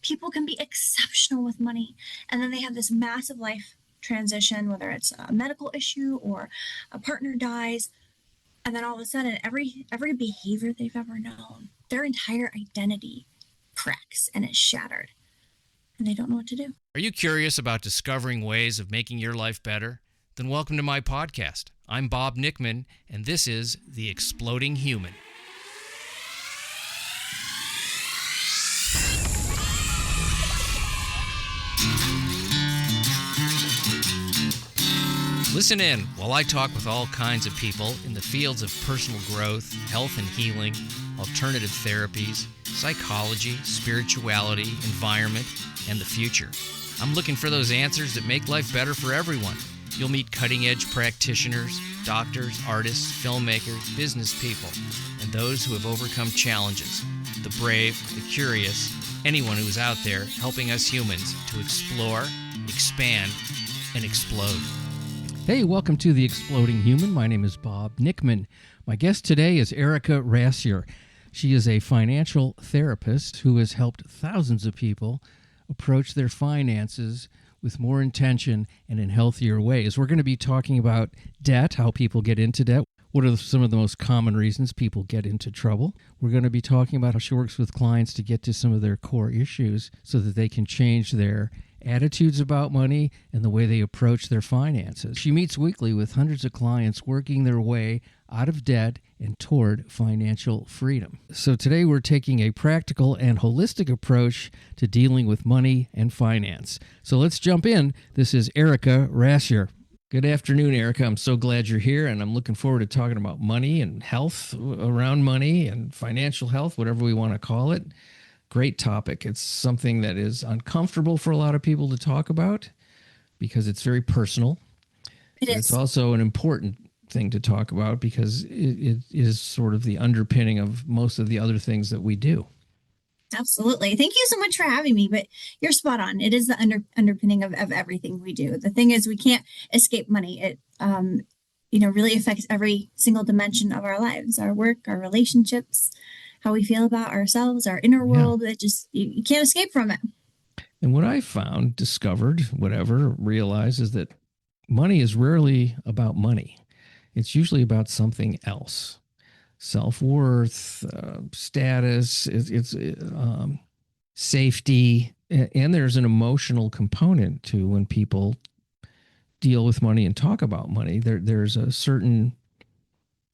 People can be exceptional with money, and then they have this massive life transition, whether it's a medical issue or a partner dies, and then all of a sudden every behavior they've ever known, their entire identity cracks and is shattered, and they don't know what to do. Are you curious about discovering ways of making your life better? Then welcome to my podcast. I'm Bob Nickman, and this is The Exploding Human. Listen in while I talk with all kinds of people in the fields of personal growth, health and healing, alternative therapies, psychology, spirituality, environment, and the future. I'm looking for those answers that make life better for everyone. You'll meet cutting-edge practitioners, doctors, artists, filmmakers, business people, and those who have overcome challenges. The brave, the curious, anyone who is out there helping us humans to explore, expand, and explode. Hey, welcome to The Exploding Human. My name is Bob Nickman. My guest today is Erika Rasure. She is a financial therapist who has helped thousands of people approach their finances with more intention and in healthier ways. We're going to be talking about debt, how people get into debt. What are some of the most common reasons people get into trouble? We're going to be talking about how she works with clients to get to some of their core issues so that they can change their attitudes about money and the way they approach their finances. She meets weekly with hundreds of clients working their way out of debt and toward financial freedom. So today we're taking a practical and holistic approach to dealing with money and finance. So let's jump in. This is Erika Rasure. Good afternoon, Erika. I'm so glad you're here, and I'm looking forward to talking about money and health around money and financial health, whatever we want to call it. Great topic. It's something that is uncomfortable for a lot of people to talk about because it's very personal. It is. It's also an important thing to talk about because it is sort of the underpinning of most of the other things that we do. Absolutely. Thank you so much for having me, but you're spot on. It is the underpinning of everything we do. The thing is, we can't escape money. It, really affects every single dimension of our lives, our work, our relationships, how we feel about ourselves, our inner world. It just, you can't escape from it. And what I found, discovered, realized is that money is rarely about money. It's usually about something else. Self-worth, status, it's safety, and there's an emotional component to when people deal with money and talk about money. There's a certain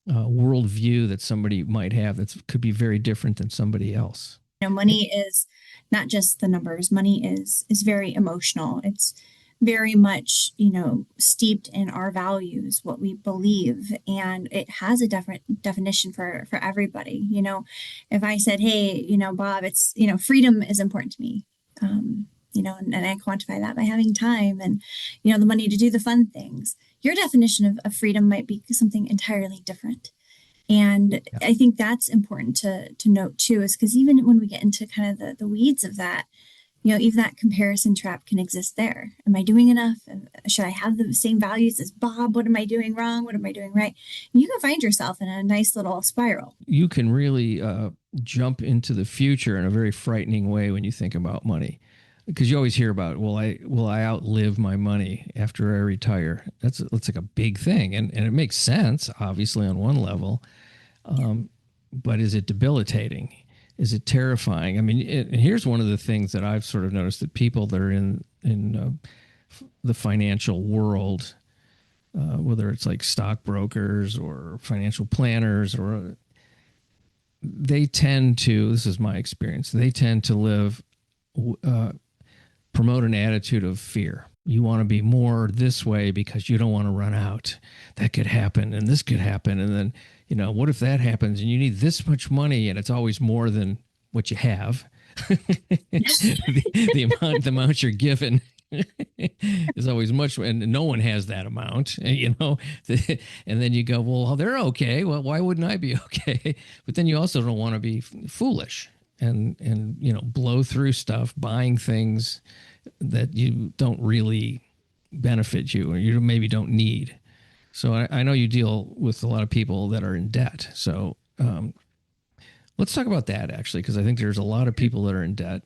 worldview that somebody might have that could be very different than somebody else. Money is not just the numbers. Money is very emotional. It's very much, steeped in our values, what we believe, and it has a different definition for everybody. If I said, hey, Bob, it's, freedom is important to me, and I quantify that by having time and, the money to do the fun things. Your definition of freedom might be something entirely different. And I think that's important to note too, is because even when we get into kind of the weeds of that, even that comparison trap can exist there. Am I doing enough? Should I have the same values as Bob? What am I doing wrong? What am I doing right? And you can find yourself in a nice little spiral. You can really jump into the future in a very frightening way when you think about money. Because you always hear about, will I outlive my money after I retire? That's like a big thing. And it makes sense, obviously, on one level. But is it debilitating? Is it terrifying? I mean, and here's one of the things that I've sort of noticed, that people that are in the financial world, whether it's like stockbrokers or financial planners, or they tend to, this is my experience, they tend to live, promote an attitude of fear. You want to be more this way because you don't want to run out. That could happen, and this could happen, and then, what if that happens and you need this much money and it's always more than what you have? the amount you're given is always much, and no one has that amount, and then you go, well, they're okay. Well, why wouldn't I be okay? But then you also don't want to be foolish and blow through stuff, buying things that you don't really benefit you, or you maybe don't need. So I know you deal with a lot of people that are in debt. So let's talk about that, actually, because I think there's a lot of people that are in debt.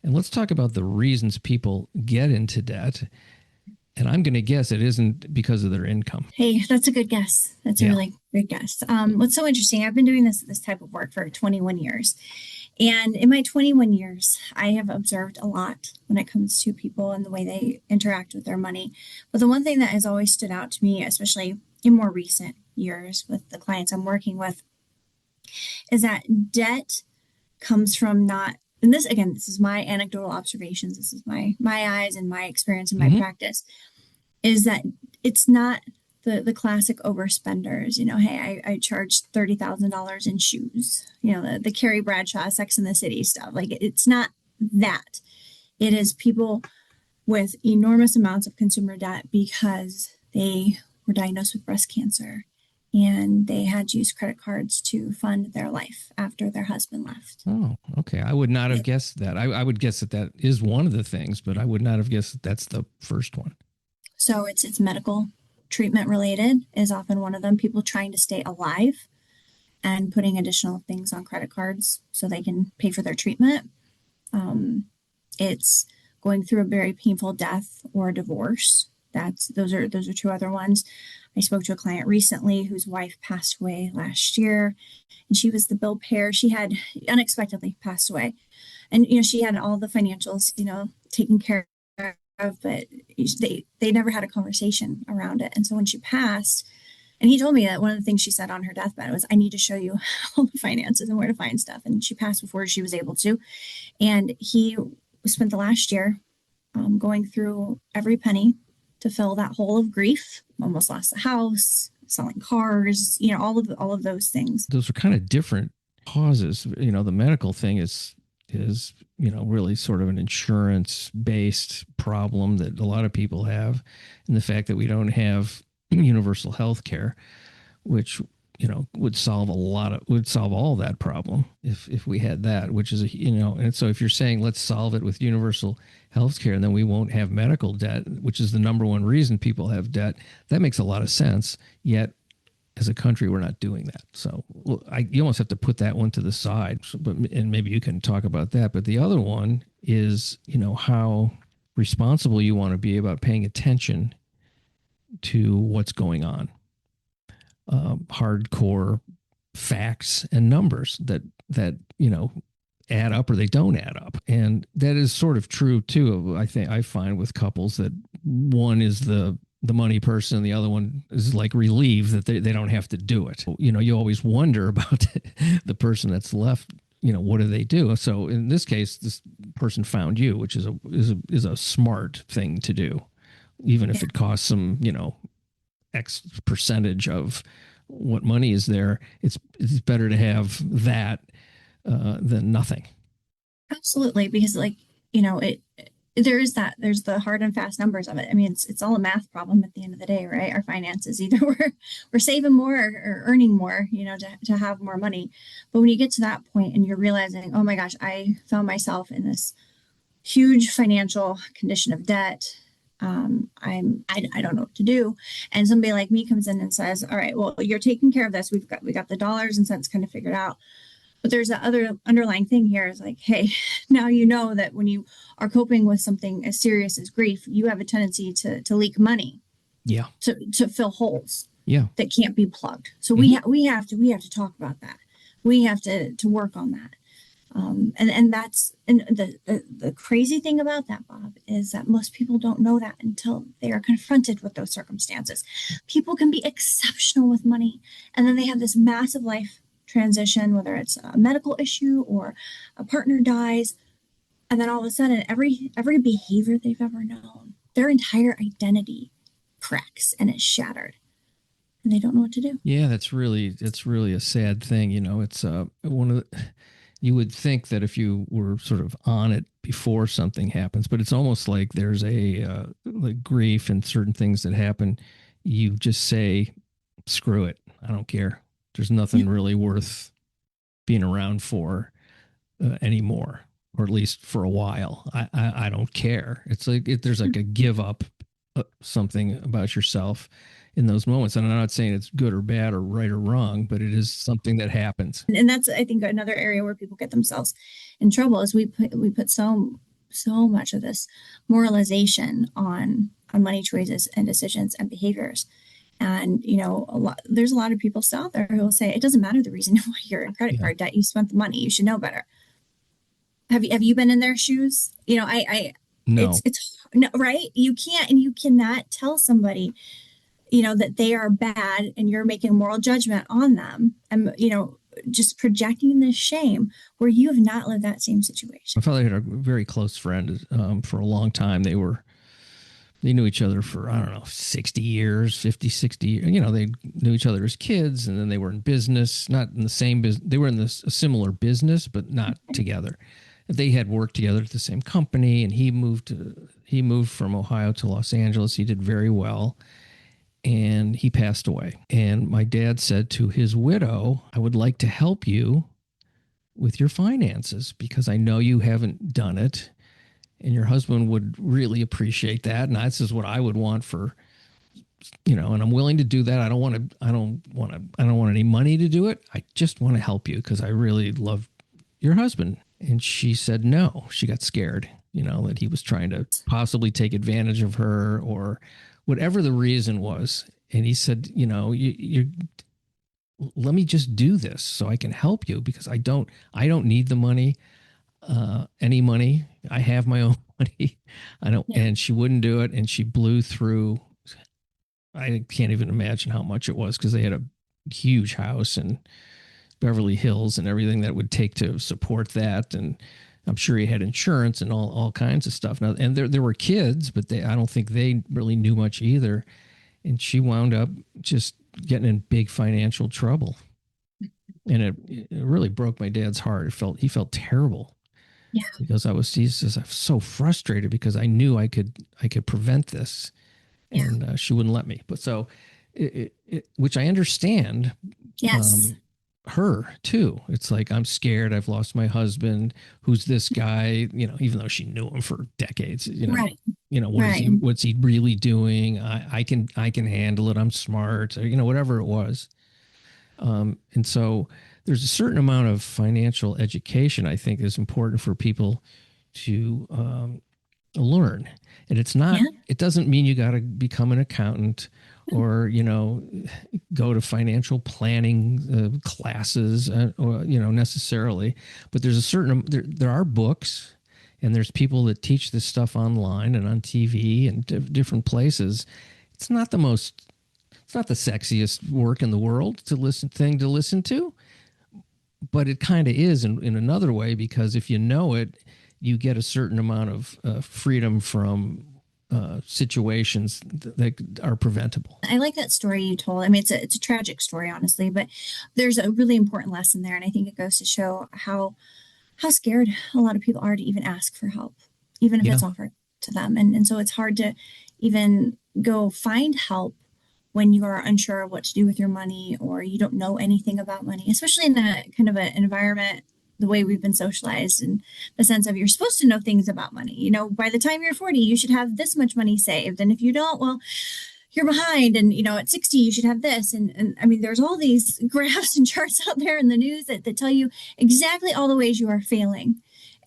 And let's talk about the reasons people get into debt. And I'm going to guess it isn't because of their income. Hey, that's a good guess. That's a really good guess. What's so interesting, I've been doing this type of work for 21 years. And in my 21 years, I have observed a lot when it comes to people and the way they interact with their money. But the one thing that has always stood out to me, especially in more recent years with the clients I'm working with, is that debt comes from not, and this, again, this is my anecdotal observations, this is my eyes and my experience and my practice, is that it's not the classic overspenders. Hey, I charged $30,000 in shoes, the Carrie Bradshaw Sex and the City stuff. Like, it's not that. It is people with enormous amounts of consumer debt because they were diagnosed with breast cancer and they had to use credit cards to fund their life after their husband left. Oh, okay. I would not have guessed that. I would guess that is one of the things, but I would not have guessed that that's the first one. So it's medical treatment related is often one of them. People trying to stay alive and putting additional things on credit cards so they can pay for their treatment. It's going through a very painful death or a divorce. Those are two other ones. I spoke to a client recently whose wife passed away last year, and she was the bill payer. She had unexpectedly passed away, and she had all the financials taken care of, but they never had a conversation around it. And so when she passed, and he told me that one of the things she said on her deathbed was, I need to show you all the finances and where to find stuff. And she passed before she was able to. And he spent the last year going through every penny to fill that hole of grief. Almost lost the house, selling cars, all of those things. Those are kind of different causes. The medical thing is really sort of an insurance-based problem that a lot of people have, and the fact that we don't have universal health care, which would solve all that problem if we had that, which is and so if you're saying let's solve it with universal health care and then we won't have medical debt, which is the number one reason people have debt, that makes a lot of sense. Yet as a country, we're not doing that. So you almost have to put that one to the side, and maybe you can talk about that. But the other one is, how responsible you want to be about paying attention to what's going on. Hardcore facts and numbers that add up or they don't add up. And that is sort of true too. I find with couples that one is the money person, the other one is like relieved that they don't have to do it. You always wonder about the person that's left. What do they do? So in this case, this person found you, which is a smart thing to do, even if it costs some, X percentage of what money is there. It's better to have that than nothing. Absolutely, because there's the hard and fast numbers of it. I mean, it's all a math problem at the end of the day, right? Our finances, either we're saving more or earning more, to have more money. But when you get to that point and you're realizing, oh my gosh, I found myself in this huge financial condition of debt. I don't know what to do. And somebody like me comes in and says, all right, well, you're taking care of this. We got the dollars and cents kind of figured out. But there's that other underlying thing here is like, hey, now you know that when you are coping with something as serious as grief, you have a tendency to leak money. Yeah. To fill holes. Yeah. That can't be plugged. So we have to talk about that. We have to work on that. And that's the crazy thing about that, Bob, is that most people don't know that until they are confronted with those circumstances. People can be exceptional with money, and then they have this massive life transition, whether it's a medical issue or a partner dies, and then all of a sudden every behavior they've ever known, their entire identity cracks and is shattered, and they don't know what to do. Yeah, that's really a sad thing. It's one of the. You would think that if you were sort of on it before something happens, but it's almost like there's a like grief and certain things that happen. You just say, screw it. I don't care. There's nothing really worth being around for anymore, or at least for a while. I don't care. It's like there's like a give up something about yourself in those moments. And I'm not saying it's good or bad or right or wrong, but it is something that happens. And that's, I think, another area where people get themselves in trouble is we put so much of this moralization on money choices and decisions and behaviors. And, there's a lot of people still out there who will say, it doesn't matter the reason why you're in credit card debt, you spent the money, you should know better. Have you been in their shoes? No. It's no, right. You cannot tell somebody, that they are bad and you're making a moral judgment on them. And, just projecting this shame where you have not lived that same situation. My father had a very close friend for a long time. They knew each other for, I don't know, 60 years, 50, 60 years. They knew each other as kids, and then they were in business, not in the same business. They were in a similar business, but not together. They had worked together at the same company, and he moved from Ohio to Los Angeles. He did very well, and he passed away. And my dad said to his widow, I would like to help you with your finances because I know you haven't done it. And your husband would really appreciate that. And this is what I would want for, and I'm willing to do that. I don't want any money to do it. I just want to help you because I really love your husband. And she said no. She got scared, that he was trying to possibly take advantage of her or whatever the reason was. And he said, let me just do this so I can help you because I don't need the money, any money. I have my own money. I don't, and she wouldn't do it. And she blew through, I can't even imagine how much it was because they had a huge house in Beverly Hills and everything that would take to support that. And I'm sure he had insurance and all kinds of stuff. Now, and there were kids, but I don't think they really knew much either. And she wound up just getting in big financial trouble. And it really broke my dad's heart. He felt terrible. Yeah. Because he says, I'm so frustrated because I knew I could prevent this. And she wouldn't let me. But so, which I understand. Yes. Her too. It's like, I'm scared. I've lost my husband. Who's this guy? Even though she knew him for decades, right. What's he really doing? I can handle it. I'm smart, or, whatever it was. And so there's a certain amount of financial education I think is important for people to learn. And it's not, it doesn't mean you got to become an accountant or, go to financial planning classes or, necessarily, but there's a certain, there are books and there's people that teach this stuff online and on TV and different places. It's not the sexiest work in the world to listen to, but it kind of is in another way, because if you know it, you get a certain amount of freedom from situations that are preventable. I like that story you told. I mean, it's a tragic story, honestly, but there's a really important lesson there. And I think it goes to show how scared a lot of people are to even ask for help, even if it's offered to them. And so it's hard to even go find help when you are unsure of what to do with your money or you don't know anything about money, especially in a kind of an environment the way we've been socialized, in the sense of you're supposed to know things about money. By the time you're 40, you should have this much money saved. And if you don't, well, you're behind. And, at 60, you should have this. And I mean, there's all these graphs and charts out there in the news that tell you exactly all the ways you are failing.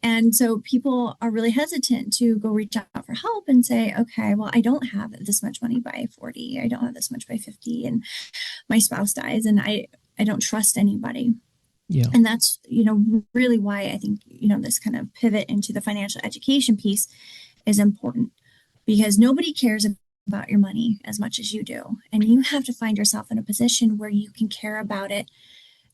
And so people are really hesitant to go reach out for help and say, okay, well, I don't have this much money by 40. I don't have this much by 50. And my spouse dies and I don't trust anybody. Yeah. And that's, really why I think, this kind of pivot into the financial education piece is important, because nobody cares about your money as much as you do. And you have to find yourself in a position where you can care about it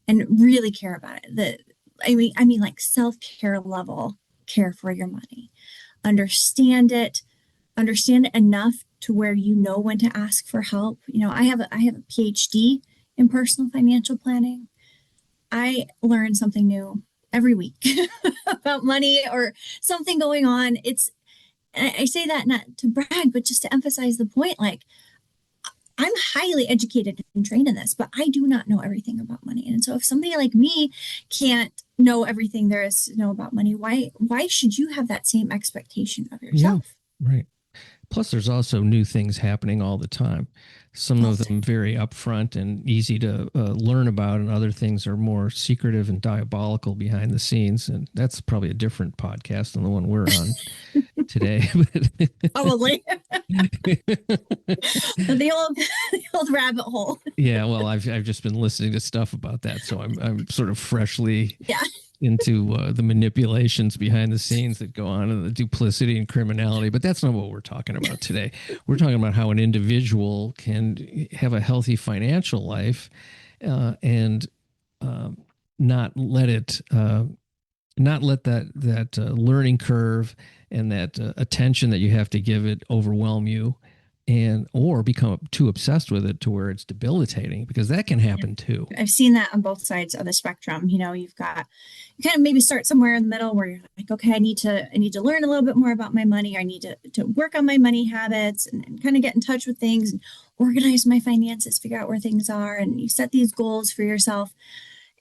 and really care about it. I mean, like self-care level care for your money. Understand it enough to where you know when to ask for help. I have a PhD in personal financial planning. I learn something new every week about money or something going on. I say that not to brag, but just to emphasize the point. Like, I'm highly educated and trained in this, but I do not know everything about money. And so if somebody like me can't know everything there is to know about money, why should you have that same expectation of yourself? Yeah, right. Plus, there's also new things happening all the time. Some of them very upfront and easy to learn about, and other things are more secretive and diabolical behind the scenes. And that's probably a different podcast than the one we're on today. Probably. the old rabbit hole. Yeah, well, I've just been listening to stuff about that, so I'm sort of freshly Yeah. into the manipulations behind the scenes that go on, and the duplicity and criminality. But that's not what we're talking about today. We're talking about how an individual can have a healthy financial life and not let it not let that learning curve and that attention that you have to give it overwhelm you, and or become too obsessed with it to where it's debilitating, because that can happen too. I've seen that on both sides of the spectrum. You kind of maybe start somewhere in the middle where you're like, okay, I need to learn a little bit more about my money. I need to work on my money habits and kind of get in touch with things and organize my finances, figure out where things are. And you set these goals for yourself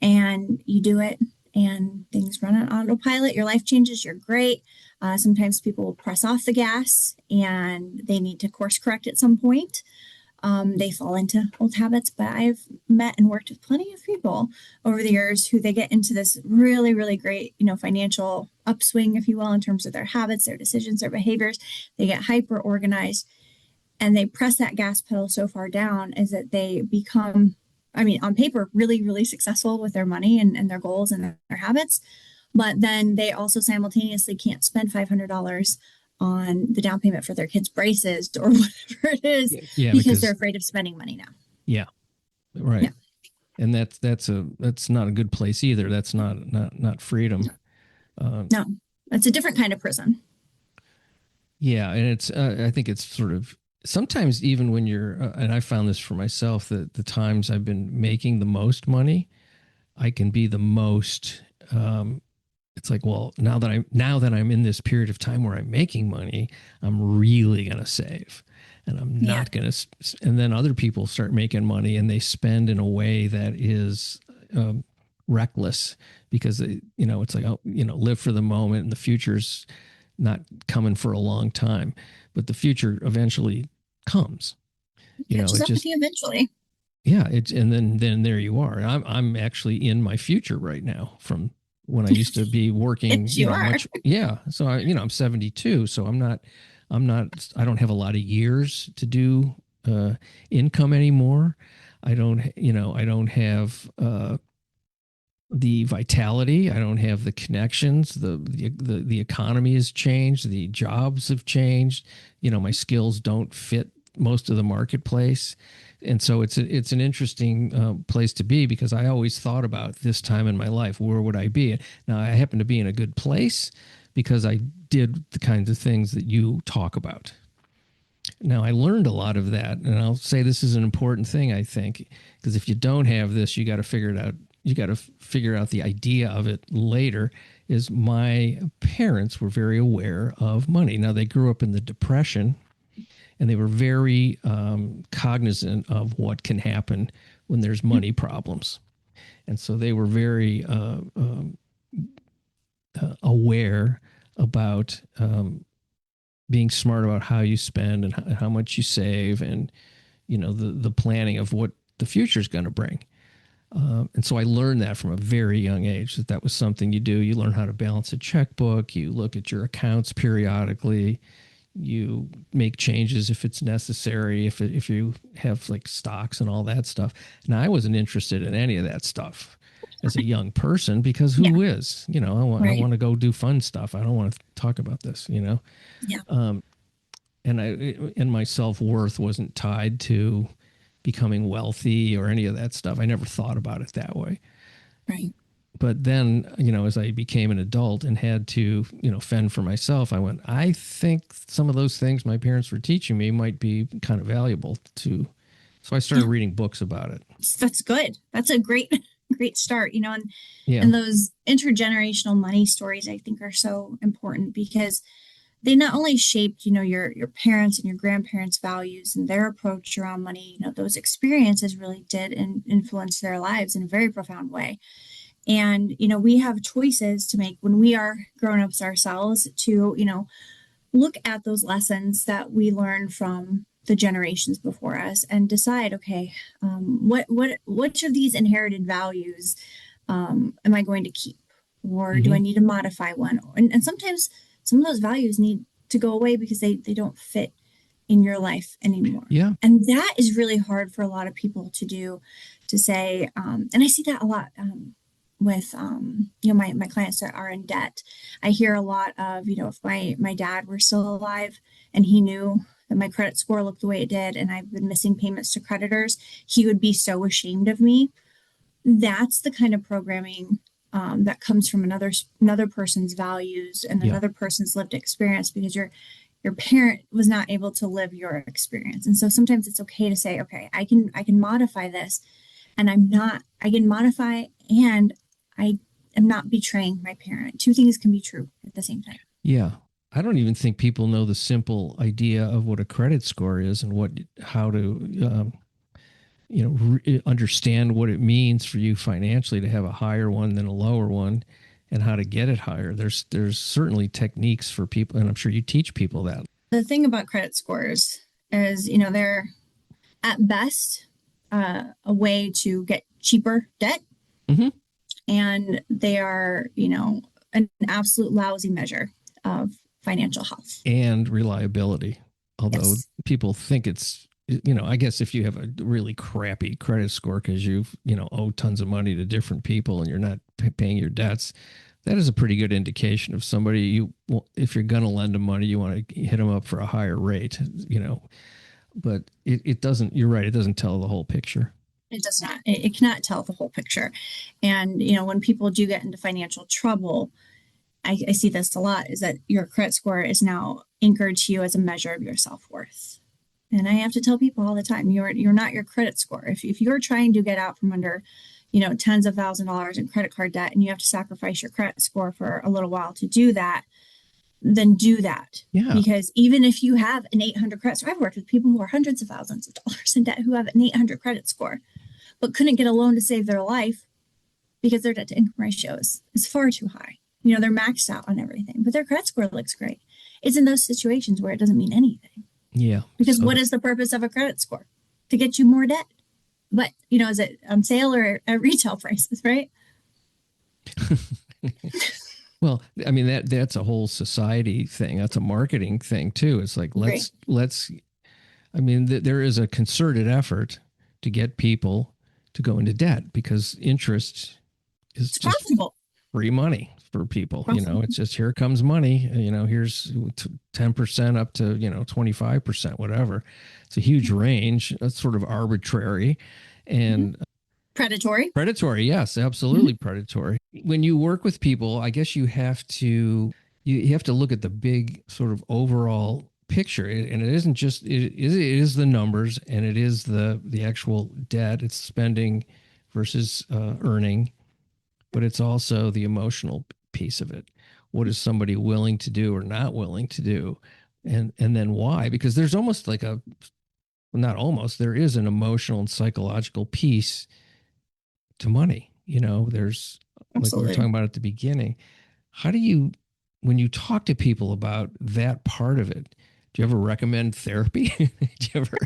and you do it, and things run on autopilot. Your life changes. You're great. Sometimes people will press off the gas and they need to course correct at some point. They fall into old habits, but I've met and worked with plenty of people over the years who they get into this really, really great, financial upswing, if you will, in terms of their habits, their decisions, their behaviors. They get hyper organized and they press that gas pedal so far down is that they become, on paper, really, really successful with their money and their goals and their habits. But then they also simultaneously can't spend $500 on the down payment for their kids' braces or whatever it is, because they're afraid of spending money now. Yeah. Right. Yeah. And that's not a good place either. That's not freedom. No, that's a different kind of prison. Yeah. And it's, I think it's sort of, sometimes even when you're, and I found this for myself, that the times I've been making the most money, I can be the most, it's like, well, now that I'm in this period of time where I'm making money, I'm really going to save, and I'm not going to. And then other people start making money and they spend in a way that is reckless, because it's like, live for the moment, and the future's not coming for a long time, but the future eventually comes. Catches up with you eventually. Yeah, and then there you are. I'm actually in my future right now from when I used to be working. So I'm 72, so I don't have a lot of years to do income anymore. I don't have the vitality. I don't have the connections. The economy has changed. The jobs have changed. My skills don't fit most of the marketplace. And so it's an interesting place to be, because I always thought about this time in my life, where would I be? Now, I happen to be in a good place because I did the kinds of things that you talk about. Now, I learned a lot of that, and I'll say this is an important thing, I think, because if you don't have this, you got to figure it out. You got to figure out the idea of it later. Is my parents were very aware of money. Now, they grew up in the Depression, and they were very cognizant of what can happen when there's money problems. And so they were very aware about being smart about how you spend and how much you save, and, the planning of what the future is going to bring. And so I learned that from a very young age, that was something you do. You learn how to balance a checkbook. You look at your accounts periodically. You make changes if it's necessary, if you have like stocks and all that stuff. Now, I wasn't interested in any of that stuff as a young person, because who is? I want to go do fun stuff. I don't want to talk about this, Yeah. And my self-worth wasn't tied to becoming wealthy or any of that stuff. I never thought about it that way. Right. But then, as I became an adult and had to, fend for myself, I went, I think some of those things my parents were teaching me might be kind of valuable too. So I started reading books about it. That's good. That's a great start, and those intergenerational money stories, I think, are so important, because they not only shaped, your parents and your grandparents' values and their approach around money. Those experiences really did influence their lives in a very profound way. And, we have choices to make when we are grown-ups ourselves to, look at those lessons that we learned from the generations before us and decide, okay, which of these inherited values am I going to keep, or do I need to modify one? And sometimes some of those values need to go away because they don't fit in your life anymore. Yeah. And that is really hard for a lot of people to do, to say, and I see that a lot with, my clients that are in debt. I hear a lot of, if my dad were still alive and he knew that my credit score looked the way it did and I've been missing payments to creditors, he would be so ashamed of me. That's the kind of programming that comes from another person's values and another person's lived experience, because your parent was not able to live your experience. And so sometimes it's okay to say, okay, I can modify this, and I can modify, and I am not betraying my parent. Two things can be true at the same time. Yeah. I don't even think people know the simple idea of what a credit score is and how to, understand what it means for you financially to have a higher one than a lower one, and how to get it higher. There's certainly techniques for people, and I'm sure you teach people that. The thing about credit scores is, they're at best a way to get cheaper debt. And they are, an absolute lousy measure of financial health and reliability. Although people think it's, I guess if you have a really crappy credit score because you've, owe tons of money to different people and you're not paying your debts, that is a pretty good indication of somebody if you're going to lend them money, you want to hit them up for a higher rate, but it doesn't, you're right, it doesn't tell the whole picture. It does not. It cannot tell the whole picture. And, when people do get into financial trouble, I see this a lot, is that your credit score is now anchored to you as a measure of your self-worth. And I have to tell people all the time, you're not your credit score. If you're trying to get out from under, tens of $1,000s in credit card debt, and you have to sacrifice your credit score for a little while to do that, then do that. Yeah. Because even if you have an 800 credit score, I've worked with people who are hundreds of thousands of dollars in debt who have an 800 credit score, but couldn't get a loan to save their life because their debt to income ratio is far too high. They're maxed out on everything, but their credit score looks great. It's in those situations where it doesn't mean anything. Yeah. Because what is the purpose of a credit score? To get you more debt. But, is it on sale or at retail prices, right? Well, I mean, that's a whole society thing. That's a marketing thing too. It's like, there is a concerted effort to get people to go into debt because interest is just profitable. Free money for people. It's just, here comes money, here's 10% up to, 25%, whatever. It's a huge range. That's sort of arbitrary and predatory. Yes, absolutely predatory. When you work with people, I guess you have to look at the big sort of overall picture. And it isn't just, it is the numbers, and it is the actual debt, it's spending versus earning. But it's also the emotional piece of it. What is somebody willing to do or not willing to do? And then why? Because there's almost like there is an emotional and psychological piece to money. There's Absolutely. Like we were talking about at the beginning. How do you, when you talk to people about that part of it, do you ever recommend therapy? Do you ever?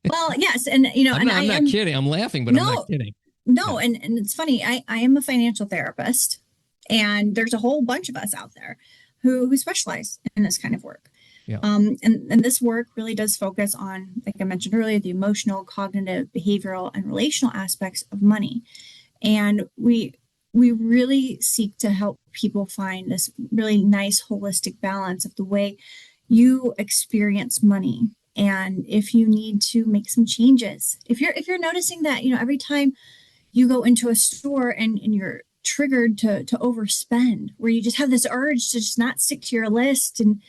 Well, yes. And, I'm not kidding. I'm laughing, but I'm not kidding. No, and it's funny. I am a financial therapist, and there's a whole bunch of us out there who specialize in this kind of work. Yeah. And this work really does focus on, like I mentioned earlier, the emotional, cognitive, behavioral, and relational aspects of money. And we really seek to help people find this really nice holistic balance of the way you experience money. And if you need to make some changes, if you're noticing that, every time you go into a store and you're triggered to overspend, where you just have this urge to just not stick to your list. And,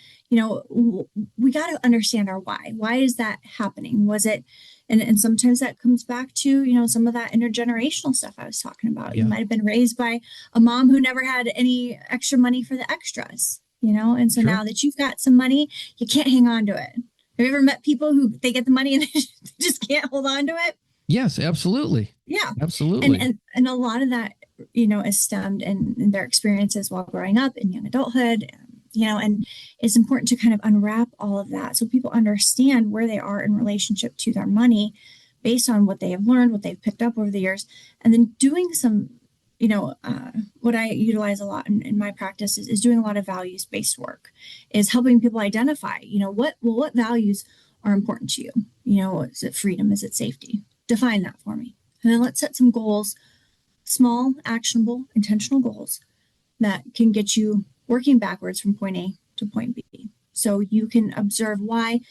we got to understand our why. Why is that happening? Was it, and sometimes that comes back to, some of that intergenerational stuff I was talking about. Yeah. You might have been raised by a mom who never had any extra money for the extras, and so Sure. Now that you've got some money, you can't hang on to it. Have you ever met people who they get the money and they just can't hold on to it? Yes, absolutely. Yeah, absolutely. And a lot of that, is stemmed in their experiences while growing up in young adulthood, And it's important to kind of unwrap all of that so people understand where they are in relationship to their money based on what they have learned, what they've picked up over the years, and then doing some, what I utilize a lot in my practice is doing a lot of values-based work, is helping people identify, what values are important to you? Is it freedom? Is it safety? Define that for me. And then let's set some goals, small, actionable, intentional goals that can get you working backwards from point A to point B. So you can observe why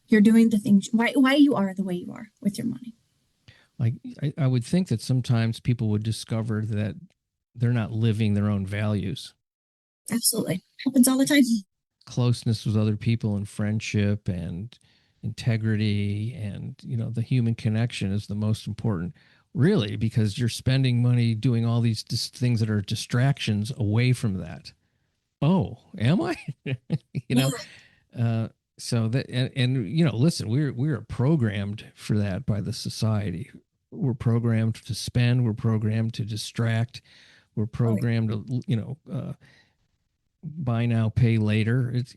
you're doing the things, why you are the way you are with your money. Like, I would think that sometimes people would discover that they're not living their own values. Absolutely. Happens all the time. Closeness with other people and friendship and integrity and, the human connection is the most important, really, because you're spending money doing all these things that are distractions away from that. Oh, am I? So that, and listen, we're programmed for that by the society. We're programmed to spend. We're programmed to distract. We're programmed to, buy now, pay later. It's,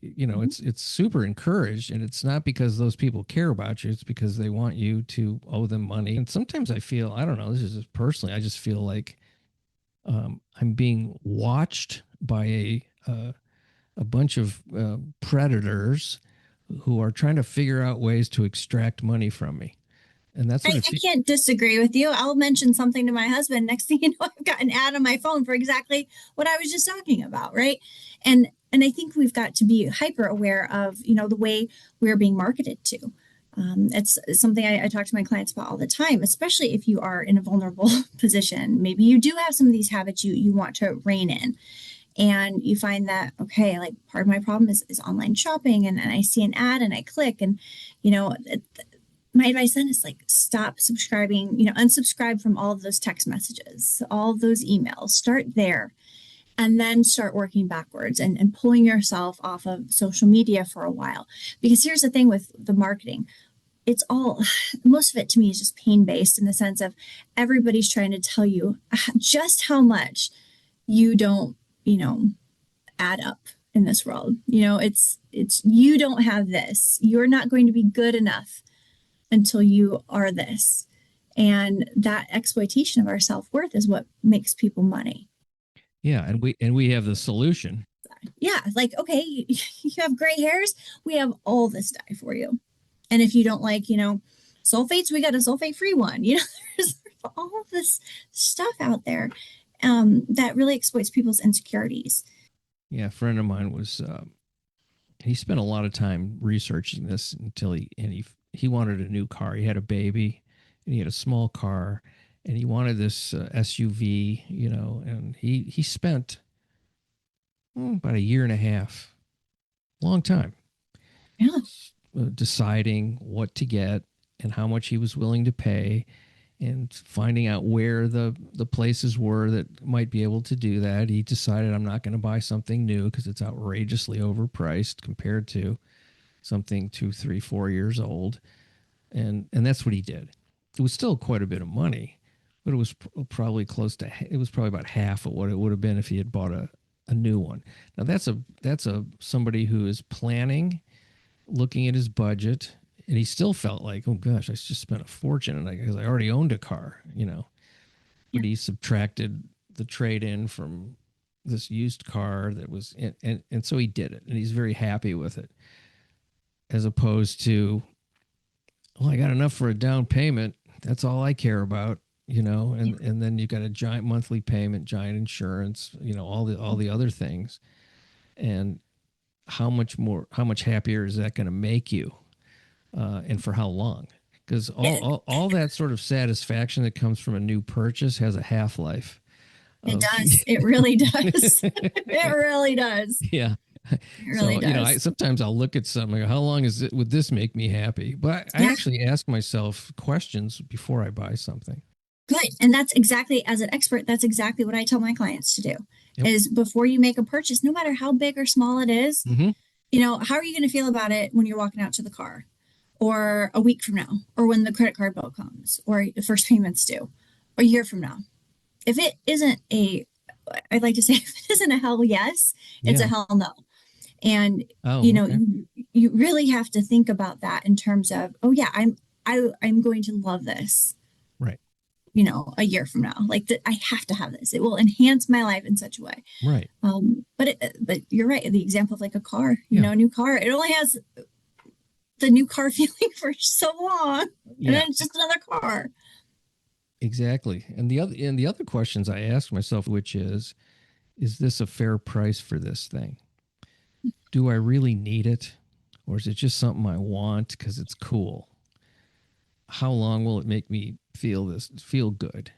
it's super encouraged, and it's not because those people care about you. It's because they want you to owe them money. And sometimes I feel, I don't know, this is just personally, I just feel like I'm being watched by a bunch of predators who are trying to figure out ways to extract money from me. And that's what I can't disagree with you. I'll mention something to my husband. Next thing you know, I've got an ad on my phone for exactly what I was just talking about, right? And I think we've got to be hyper aware of, the way we're being marketed to. It's something I talk to my clients about all the time, especially if you are in a vulnerable position. Maybe you do have some of these habits you want to rein in. And you find that, okay, like part of my problem is online shopping, and I see an ad and I click, and, my advice then is like, stop subscribing, unsubscribe from all of those text messages, all of those emails, start there, and then start working backwards and pulling yourself off of social media for a while. Because here's the thing with the marketing. It's all, most of it to me is just pain-based, in the sense of everybody's trying to tell you just how much you don't, add up in this world. It's you don't have this. You're not going to be good enough until you are this. And that exploitation of our self-worth is what makes people money. Yeah, and we have the solution. Yeah, like, okay, you have gray hairs, we have all this dye for you. And if you don't like, sulfates, we got a sulfate-free one. There's all of this stuff out there that really exploits people's insecurities. Yeah, a friend of mine was, he spent a lot of time researching this until he wanted a new car. He had a baby, and he had a small car, and he wanted this SUV, and he spent about a year and a half, long time, deciding what to get and how much he was willing to pay, and finding out where the places were that might be able to do that. He decided, I'm not going to buy something new because it's outrageously overpriced compared to something 2, 3, 4 years old. And that's what he did. It was still quite a bit of money, but it was probably about half of what it would have been if he had bought a new one. Now that's somebody who is planning, looking at his budget, and he still felt like, oh gosh, I just spent a fortune, because I already owned a car, But he subtracted the trade-in from this used car that was, and so he did it, and he's very happy with it, as opposed to, well, I got enough for a down payment. That's all I care about, and then you got a giant monthly payment, giant insurance, all the other things. And how much happier is that going to make you? And for how long? Because all that sort of satisfaction that comes from a new purchase has a half-life. It does. It really does. It really does. Yeah. It really does. Sometimes I'll look at something, like, how long would this make me happy? But I actually ask myself questions before I buy something. Good. And that's exactly, as an expert, that's exactly what I tell my clients to do. Yep. Is before you make a purchase, no matter how big or small it is, how are you going to feel about it when you're walking out to the car, or a week from now, or when the credit card bill comes, or the first payment's due, or a year from now? If it isn't I'd like to say, if it isn't a hell yes, it's a hell no. And, Oh, okay. you really have to think about that in terms of, oh yeah, I'm going to love this, Right. a year from now. Like that, I have to have this. It will enhance my life in such a way. Right. But you're right. The example of like a car, Yeah. a new car, it only has the new car feeling for so long, and Yeah. then it's just another car. Exactly. And the other questions I ask myself, which is this a fair price for this thing? Do I really need it? Or is it just something I want because it's cool? How long will it make me feel good?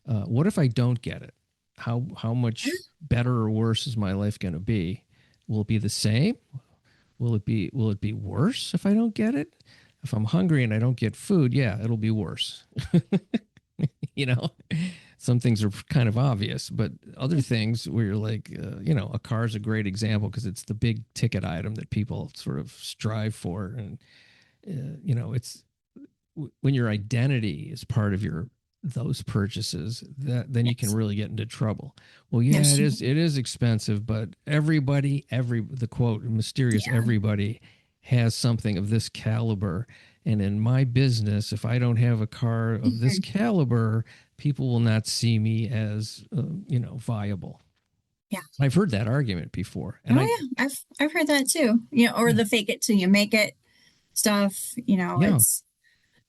What if I don't get it? How much better or worse is my life going to be? Will it be the same? Will it be worse if I don't get it? If I'm hungry and I don't get food, yeah, it'll be worse. you know, some things are kind of obvious, but other things where you're like, a car is a great example because it's the big ticket item that people sort of strive for, and it's when your identity is part of those purchases, that then you can Yes. really get into trouble. Well, yeah, Yes. it is expensive, but the quote mysterious Yeah. everybody has something of this caliber. And in my business, if I don't have a car of this Mhm. caliber, people will not see me as viable. Yeah. I've heard that argument before, and Oh yeah. I've heard that too. Or yeah, the fake it till you make it stuff. yeah,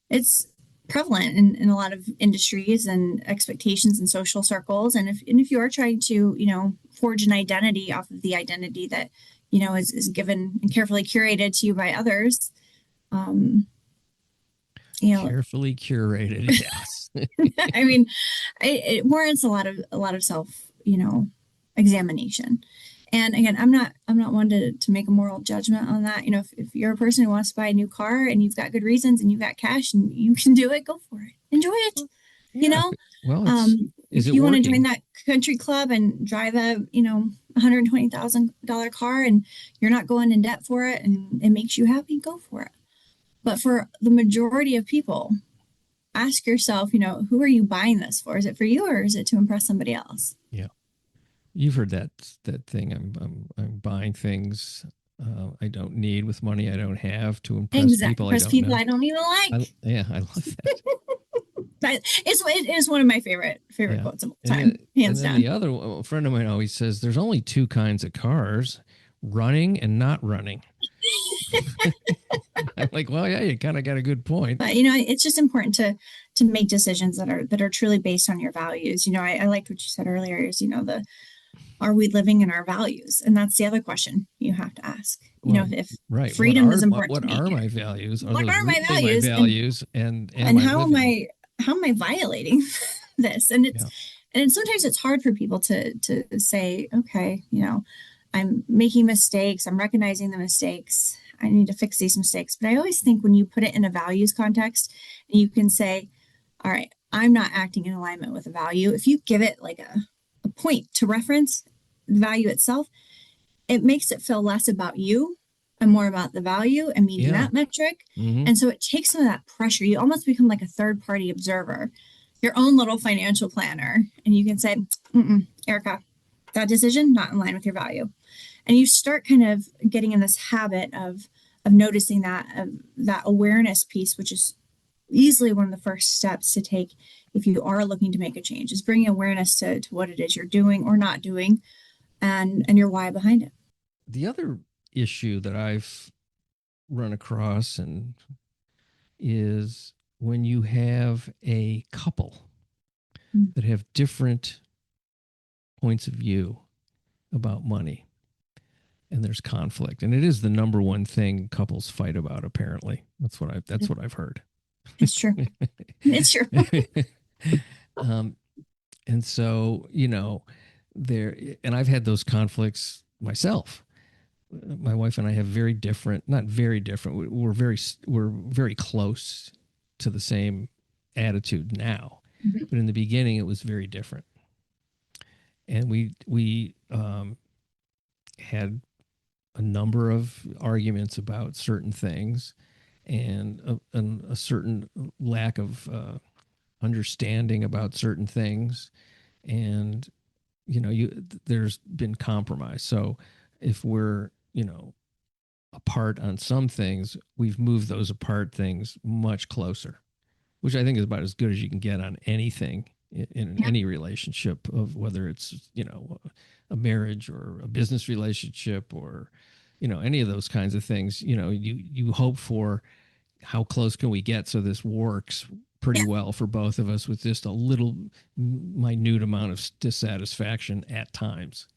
It's prevalent in a lot of industries and expectations and social circles. And if you are trying to, forge an identity off of the identity that, is given and carefully curated to you by others, um, you know, carefully curated. Yes. I mean, it warrants a lot of self, examination. And again, I'm not one to make a moral judgment on that. If you're a person who wants to buy a new car and you've got good reasons and you've got cash and you can do it, go for it. Enjoy it. You Yeah. know, Well, is if it you want to join working? that country club and drive a, $120,000 car and you're not going in debt for it and it makes you happy, go for it. But for the majority of people, ask yourself, who are you buying this for? Is it for you or is it to impress somebody else? Yeah. You've heard that thing. I'm buying things I don't need with money I don't have to impress Exactly. people I Impress don't people know. I don't even like. Yeah, I love that. But it is one of my favorite Yeah. quotes of all And time, hands then the down. other a friend of mine always says there's only two kinds of cars, running and not running. I'm like, well, yeah, you kind of got a good point. But it's just important to make decisions that are truly based on your values. I liked what you said earlier is, the are we living in our values? And that's the other question you have to ask. Well, If right. freedom is important to What me are here, my values? Are what those are my really my values and values? And am and I living? how am I violating this? And Yeah. sometimes it's hard for people to say, okay, I'm making mistakes, I'm recognizing the mistakes, I need to fix these mistakes. But I always think when you put it in a values context and you can say, all right, I'm not acting in alignment with a value. If you give it like a point to reference the value itself, it makes it feel less about you and more about the value and meeting Yeah. that metric. Mm-hmm. And so it takes some of that pressure. You almost become like a third party observer, your own little financial planner. And you can say, Erica, that decision, not in line with your value. And you start kind of getting in this habit of noticing that awareness piece, which is easily one of the first steps to take if you are looking to make a change, is bringing awareness to what it is you're doing or not doing and your why behind it. The other issue that I've run across and is when you have a couple that have different points of view about money and there's conflict, and it is the number one thing couples fight about, apparently. That's what I've heard. It's true. It's true. And so, there, and I've had those conflicts myself. My wife and I have very different, not very different. We're very close to the same attitude now, but in the beginning it was very different. And we had a number of arguments about certain things, and a certain lack of understanding about certain things, and there's been compromise. So if we're you know, apart on some things, we've moved those apart things much closer, which I think is about as good as you can get on anything in Yeah. any relationship, of whether it's, you know, a marriage or a business relationship or, you know, any of those kinds of things. You know, you hope for, how close can we get so this works pretty Yeah. well for both of us with just a little minute amount of dissatisfaction at times,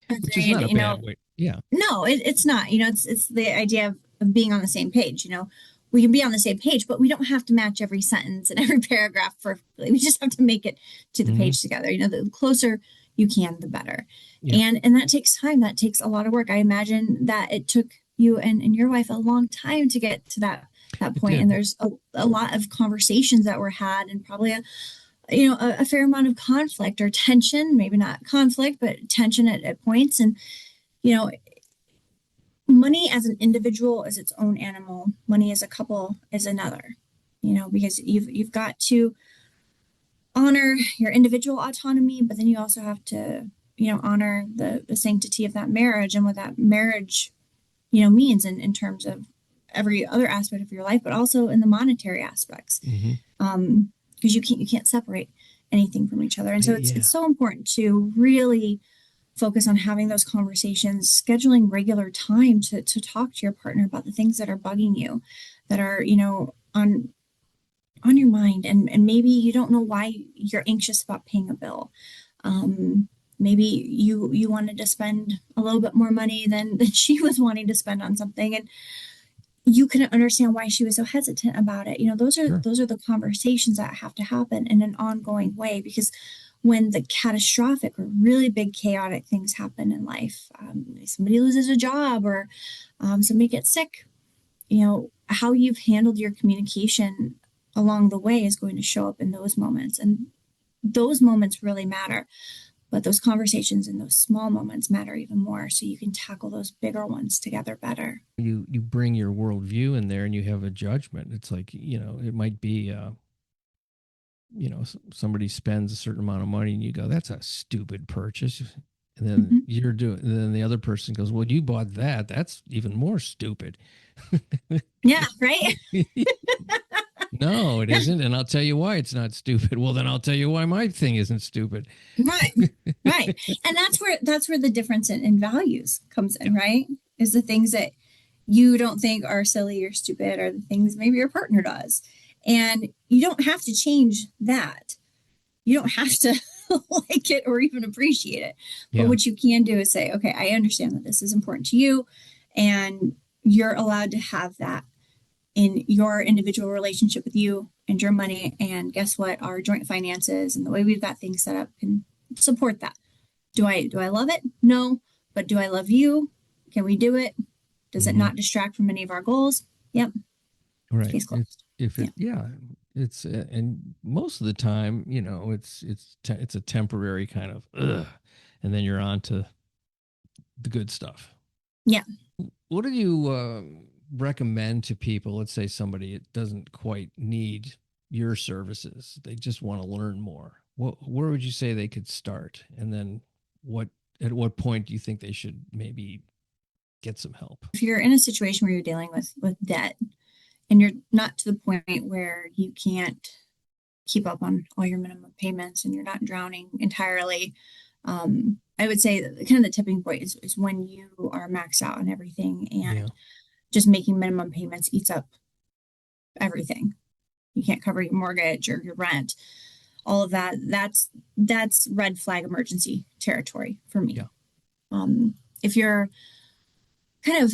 which is Agreed. not a bad way. Yeah. No, it's not. It's the idea of being on the same page. We can be on the same page, but we don't have to match every sentence and every paragraph perfectly. We just have to make it to the Mm-hmm. page together. The closer you can, the better. Yeah. And that takes time. That takes a lot of work. I imagine that it took you and your wife a long time to get to that It point. did. And there's a lot of conversations that were had, and probably a fair amount of conflict or tension, maybe not conflict, but tension at points. And you know, money as an individual is its own animal. Money as a couple is another. Because you've got to honor your individual autonomy, but then you also have to honor the sanctity of that marriage and what that marriage means in terms of every other aspect of your life, but also in the monetary aspects. Mm-hmm. Because you can't separate anything from each other. And so Yeah. it's so important to really focus on having those conversations, scheduling regular time to talk to your partner about the things that are bugging you, that are, on your mind. And maybe you don't know why you're anxious about paying a bill. Maybe you wanted to spend a little bit more money than she was wanting to spend on something. And you couldn't understand why she was so hesitant about it. Those are Sure. those are the conversations that have to happen in an ongoing way, because when the catastrophic or really big chaotic things happen in life, somebody loses a job or somebody gets sick, how you've handled your communication along the way is going to show up in those moments. And those moments really matter. But those conversations in those small moments matter even more, so you can tackle those bigger ones together better. You bring your worldview in there and you have a judgment. It's like, it might be, somebody spends a certain amount of money and you go, that's a stupid purchase. And then and then the other person goes, well, you bought that. That's even more stupid. Yeah, right? No, it isn't. And I'll tell you why it's not stupid. Well, then I'll tell you why my thing isn't stupid. Right. Right. And that's where the difference in values comes in, right? Is the things that you don't think are silly or stupid are the things maybe your partner does. And you don't have to change that. You don't have to like it or even appreciate it. But Yeah. what you can do is say, okay, I understand that this is important to you, and you're allowed to have that in your individual relationship with you and your money. And guess what? Our joint finances and the way we've got things set up can support that. Do I love it? No. But do I love you? Can we do it? Does it not distract from any of our goals? Yep. Right. Case closed. It's and most of the time, it's a temporary kind of, and then you're on to the good stuff. Yeah. What do you recommend to people? Let's say somebody doesn't quite need your services; they just want to learn more. Where would you say they could start? And then at what point do you think they should maybe get some help? If you're in a situation where you're dealing with debt and you're not to the point where you can't keep up on all your minimum payments and you're not drowning entirely, I would say that kind of the tipping point is when you are maxed out on everything, and just making minimum payments eats up everything. You can't cover your mortgage or your rent, all of that. That's red flag emergency territory for me. If you're kind of,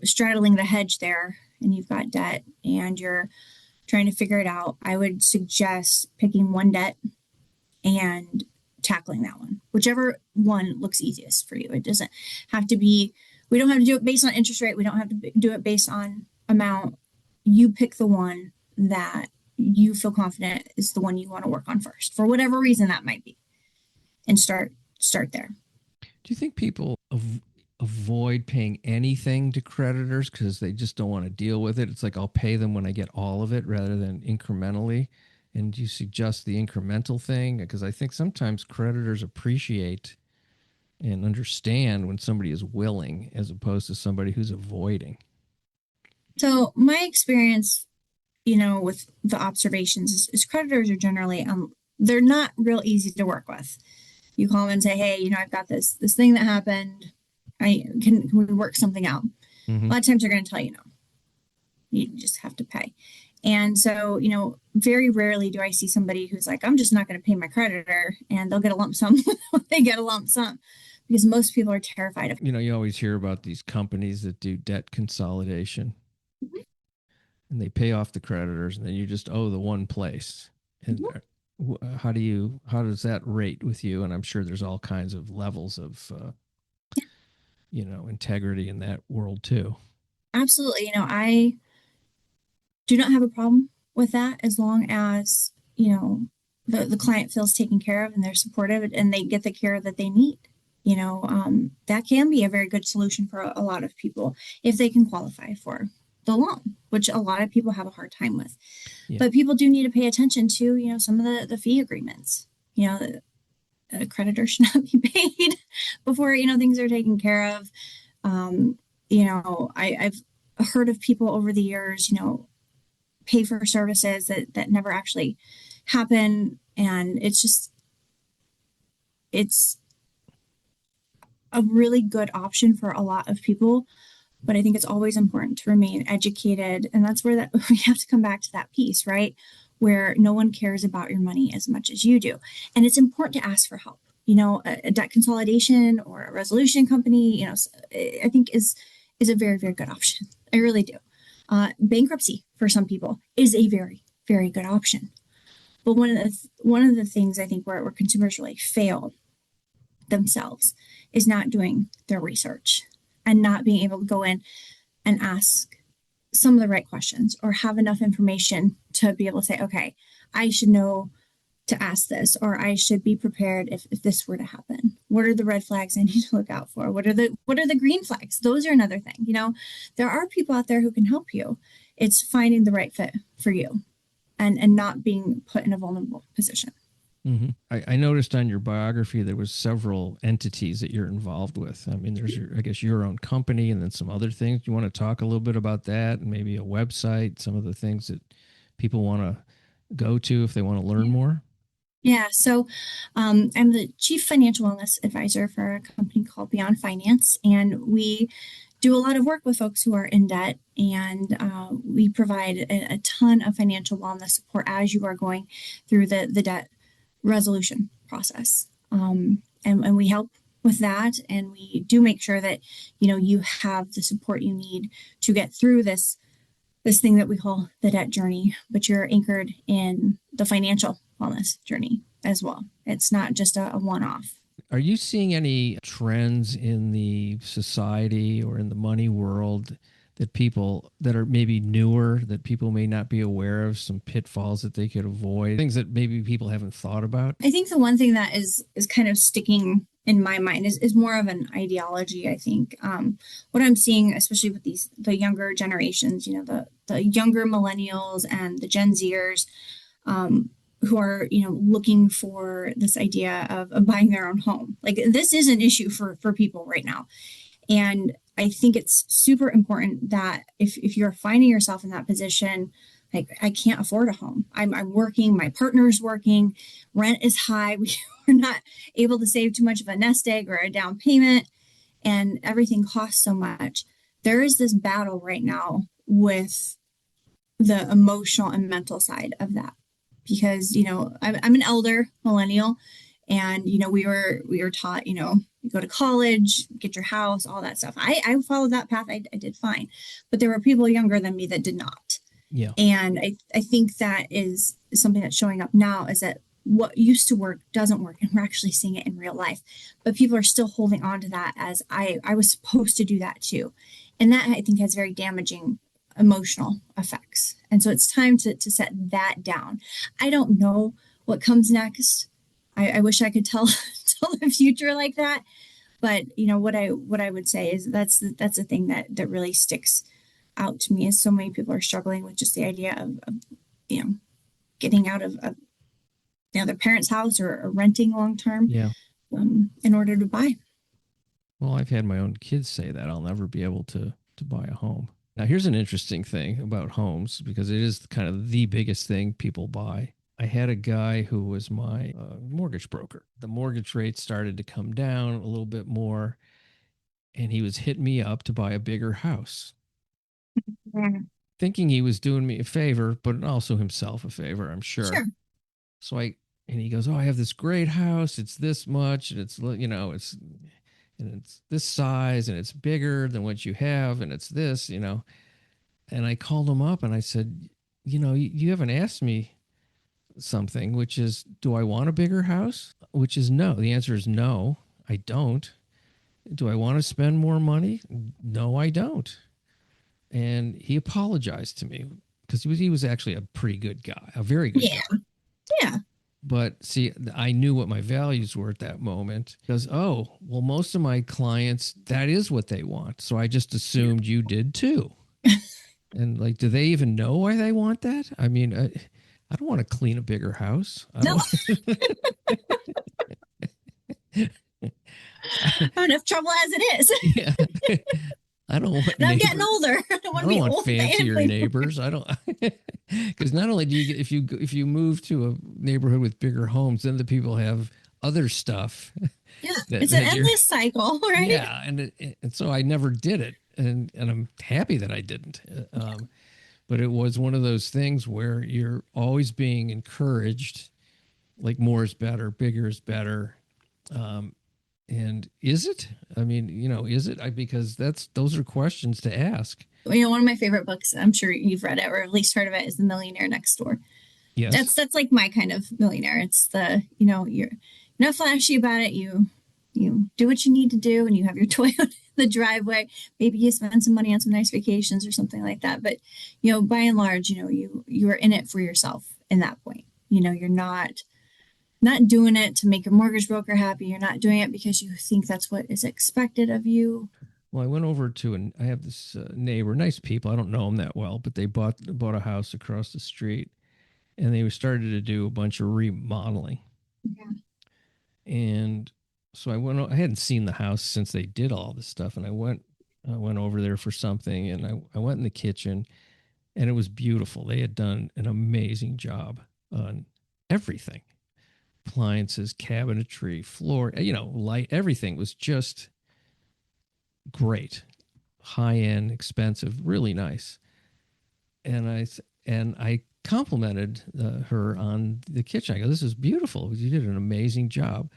straddling the hedge there and you've got debt and you're trying to figure it out, I would suggest picking one debt and tackling that one, whichever one looks easiest for you. It doesn't have to be, we don't have to do it based on interest rate. We don't have to do it based on amount. You pick the one that you feel confident is the one you want to work on first, for whatever reason that might be, and start there. Do you think people avoid paying anything to creditors because they just don't want to deal with it? It's like, I'll pay them when I get all of it rather than incrementally. And do you suggest the incremental thing? Because I think sometimes creditors appreciate and understand when somebody is willing as opposed to somebody who's avoiding. So my experience, with the observations is creditors are generally, they're not real easy to work with. You call them and say, hey, I've got this thing that happened. Can we work something out? Mm-hmm. A lot of times they're going to tell you no. You just have to pay. And so, very rarely do I see somebody who's like, I'm just not going to pay my creditor, and they'll get a lump sum. They get a lump sum because most people are terrified of. You always hear about these companies that do debt consolidation, Mm-hmm. and they pay off the creditors, and then you just owe the one place. And Mm-hmm. how does that rate with you? And I'm sure there's all kinds of levels of, integrity in that world too. Absolutely. I do not have a problem with that as long as, the client feels taken care of and they're supportive and they get the care that they need. That can be a very good solution for a lot of people if they can qualify for the loan, which a lot of people have a hard time with. Yeah. But people do need to pay attention to, some of the fee agreements. A creditor should not be paid before, things are taken care of. I've heard of people over the years, pay for services that never actually happen. And it's a really good option for a lot of people. But I think it's always important to remain educated. And that's where we have to come back to that piece, right? Where no one cares about your money as much as you do. And it's important to ask for help. A debt consolidation or a resolution company, I think is a very, very good option. I really do. Bankruptcy for some people is a very, very good option. But one of the things I think where consumers really fail themselves is not doing their research and not being able to go in and ask some of the right questions or have enough information to be able to say, okay, I should know to ask this, or I should be prepared if this were to happen. What are the red flags I need to look out for? What are the green flags? Those are another thing. There are people out there who can help you. It's finding the right fit for you and not being put in a vulnerable position. Mm-hmm. I noticed on your biography there was several entities that you're involved with. I mean, there's your own company and then some other things. You want to talk a little bit about that and maybe a website, some of the things that people want to go to if they want to learn more? Yeah, so I'm the Chief Financial Wellness Advisor for a company called Beyond Finance, and we do a lot of work with folks who are in debt, and we provide a ton of financial wellness support as you are going through the debt resolution process. And we help with that, and we do make sure that you have the support you need to get through this thing that we call the debt journey, but you're anchored in the financial wellness journey as well. It's not just a one-off. Are you seeing any trends in the society or in the money world that people that are maybe newer, that people may not be aware of, some pitfalls that they could avoid, things that maybe people haven't thought about? I think the one thing that is kind of sticking in my mind is more of an ideology. I think what I'm seeing, especially with the younger generations, the younger millennials and the Gen Zers, who are looking for this idea of buying their own home. Like, this is an issue for people right now, and I think it's super important that if you're finding yourself in that position, like, I can't afford a home. I'm working, my partner's working, rent is high. We're not able to save too much of a nest egg or a down payment, and everything costs so much. There is this battle right now with the emotional and mental side of that, because I'm an elder millennial, and we were taught, you go to college, get your house, all that stuff. I followed that path. I did fine, but there were people younger than me that did not. Yeah. And I think that is something that's showing up now, is that what used to work doesn't work, and we're actually seeing it in real life. But people are still holding on to that as I was supposed to do that too. And that, I think, has very damaging emotional effects. And so it's time to set that down. I don't know what comes next. I wish I could tell the future like that. But what I would say is that's the thing that really sticks out to me, is so many people are struggling with just the idea of getting out of their parents' house or renting long term, Yeah. in order to buy. Well, I've had my own kids say that I'll never be able to buy a home. Now, here's an interesting thing about homes, because it is kind of the biggest thing people buy. I had a guy who was my mortgage broker. The mortgage rate started to come down a little bit more, and he was hitting me up to buy a bigger house, thinking he was doing me a favor, but also himself a favor, I'm sure. Sure. So and he goes, "Oh, I have this great house. It's this much, and it's this size, and it's bigger than what you have, and it's this, And I called him up and I said, you haven't asked me something, which is, do I want a bigger house? Which is no. The answer is no, I don't. Do I want to spend more money? No, I don't. And he apologized to me, because he was actually a pretty good guy, a very good guy. Yeah. But see, I knew what my values were at that moment, because, most of my clients, that is what they want. So I just assumed you did too. And like, do they even know why they want that? I mean, I don't want to clean a bigger house. No. I have enough trouble as it is. Yeah. I don't want. And I'm getting older. I don't want to be old. Fancier neighbors. I don't, because not only do you get, if you move to a neighborhood with bigger homes, then the people have other stuff. Yeah, it's an endless cycle, right? Yeah, and so I never did it, and I'm happy that I didn't. But it was one of those things where you're always being encouraged, like more is better, bigger is better. And is it? I mean, is it? Because those are questions to ask. One of my favorite books, I'm sure you've read it or at least heard of it, is The Millionaire Next Door. Yes. That's like my kind of millionaire. It's you're not flashy about it. You do what you need to do, and you have your Toyota in the driveway. Maybe you spend some money on some nice vacations or something like that. But, by and large, you are in it for yourself in that point. You're not doing it to make your mortgage broker happy. You're not doing it because you think that's what is expected of you. Well, I went over I have this neighbor, nice people. I don't know them that well, but they bought a house across the street, and they started to do a bunch of remodeling. Yeah. And so I hadn't seen the house since they did all this stuff. And I went over there for something, and I went in the kitchen, and it was beautiful. They had done an amazing job on everything. Appliances, cabinetry, floor, light, everything was just great. High end, expensive, really nice. And I complimented her on the kitchen. I go, "This is beautiful. You did an amazing job."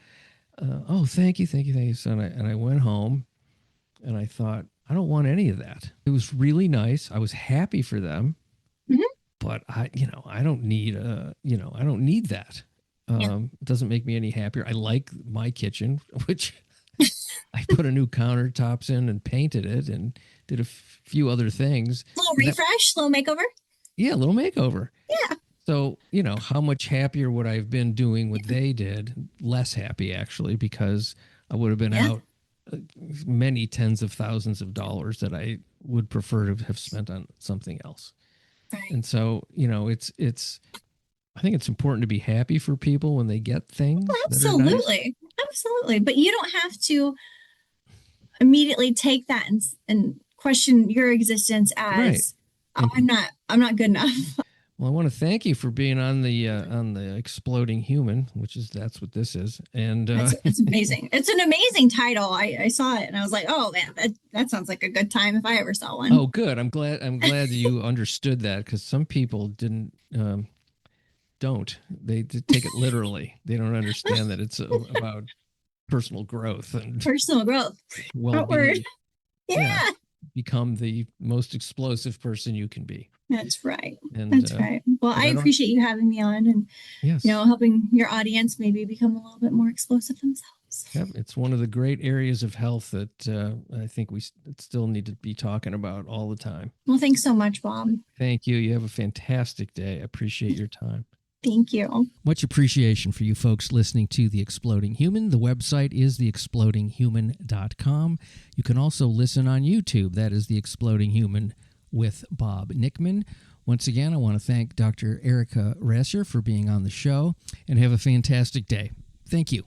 Thank you. So, and I went home, and I thought, I don't want any of that. It was really nice. I was happy for them, but I don't need I don't need that. It doesn't make me any happier. I like my kitchen, which I put a new countertops in and painted it and did a few other things. Little refresh, little makeover. Yeah, a little makeover. Yeah. So, how much happier would I have been doing what they did? Less happy, actually, because I would have been out many tens of thousands of dollars that I would prefer to have spent on something else. Right. And so, I think it's important to be happy for people when they get things. Absolutely. That are nice. Absolutely. But you don't have to immediately take that and question your existence as, I'm not good enough. Well, I want to thank you for being on the Exploding Human, that's what this is. And it's amazing. It's an amazing title. I saw it and I was like, oh man, that sounds like a good time if I ever saw one. Oh, good. I'm glad you understood that, because some people didn't. They take it literally. They don't understand that it's about personal growth and well-being. Yeah. Become the most explosive person you can be. That's right. That's right. Well, I appreciate you having me on, and helping your audience maybe become a little bit more explosive themselves. Yeah, it's one of the great areas of health that I think we still need to be talking about all the time. Well, thanks so much, Bob. Thank you. You have a fantastic day. I appreciate your time. Thank you. Much appreciation for you folks listening to The Exploding Human. The website is theexplodinghuman.com. You can also listen on YouTube. That is The Exploding Human with Bob Nickman. Once again, I want to thank Dr. Erika Rasure for being on the show, and have a fantastic day. Thank you.